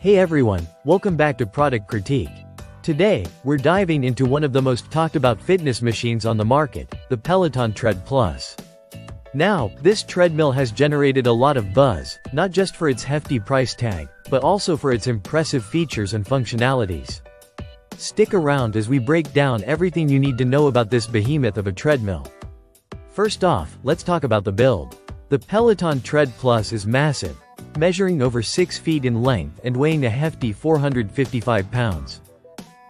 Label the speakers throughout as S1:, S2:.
S1: Hey everyone, welcome back to Product Critique. Today, we're diving into one of the most talked about fitness machines on the market, the Peloton Tread Plus. Now, this treadmill has generated a lot of buzz, not just for its hefty price tag, but also for its impressive features and functionalities. Stick around as we break down everything you need to know about this behemoth of a treadmill. First off, let's talk about the build. The Peloton Tread Plus is massive, measuring over 6 feet in length and weighing a hefty 455 pounds.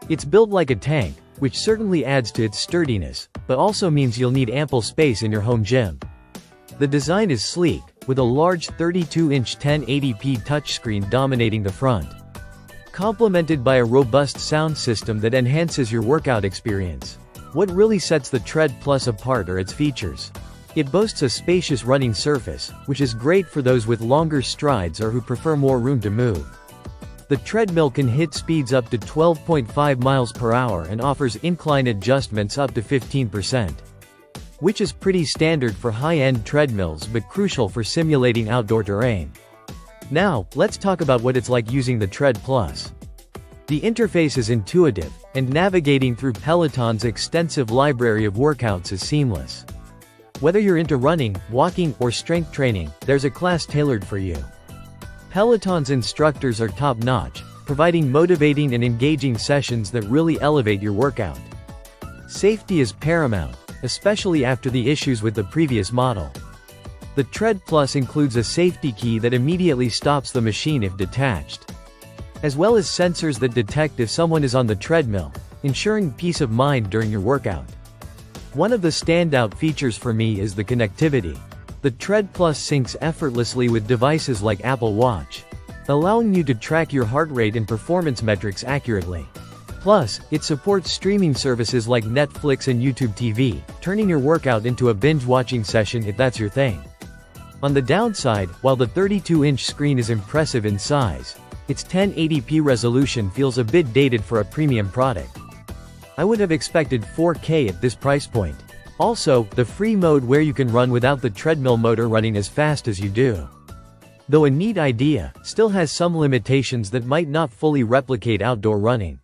S1: It's built like a tank, which certainly adds to its sturdiness, but also means you'll need ample space in your home gym. The design is sleek, with a large 32-inch 1080p touchscreen dominating the front, complemented by a robust sound system that enhances your workout experience. What really sets the Tread Plus apart are its features. It boasts a spacious running surface, which is great for those with longer strides or who prefer more room to move. The treadmill can hit speeds up to 12.5 miles per hour and offers incline adjustments up to 15%. Which is pretty standard for high-end treadmills but crucial for simulating outdoor terrain. Now, let's talk about what it's like using the Tread Plus. The interface is intuitive, and navigating through Peloton's extensive library of workouts is seamless. Whether you're into running, walking, or strength training, there's a class tailored for you. Peloton's instructors are top-notch, providing motivating and engaging sessions that really elevate your workout. Safety is paramount, especially after the issues with the previous model. The Tread Plus includes a safety key that immediately stops the machine if detached, as well as sensors that detect if someone is on the treadmill, ensuring peace of mind during your workout. One of the standout features for me is the connectivity. The Tread Plus syncs effortlessly with devices like Apple Watch, allowing you to track your heart rate and performance metrics accurately. Plus, it supports streaming services like Netflix and YouTube TV, turning your workout into a binge-watching session if that's your thing. On the downside, while the 32-inch screen is impressive in size, its 1080p resolution feels a bit dated for a premium product. I would have expected 4K at this price point. Also, the free mode where you can run without the treadmill motor running as fast as you do, though a neat idea, still has some limitations that might not fully replicate outdoor running.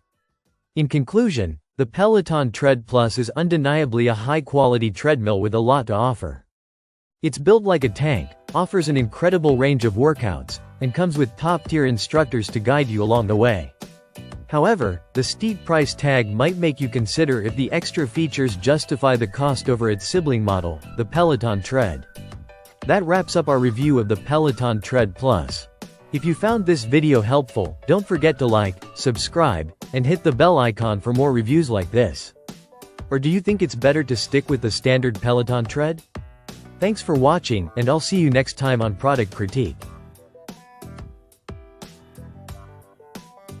S1: In conclusion, the Peloton Tread Plus is undeniably a high-quality treadmill with a lot to offer. It's built like a tank, offers an incredible range of workouts, and comes with top-tier instructors to guide you along the way. However, the steep price tag might make you consider if the extra features justify the cost over its sibling model, the Peloton Tread. That wraps up our review of the Peloton Tread Plus. If you found this video helpful, don't forget to like, subscribe, and hit the bell icon for more reviews like this. Or do you think it's better to stick with the standard Peloton Tread? Thanks for watching, and I'll see you next time on Product Critique.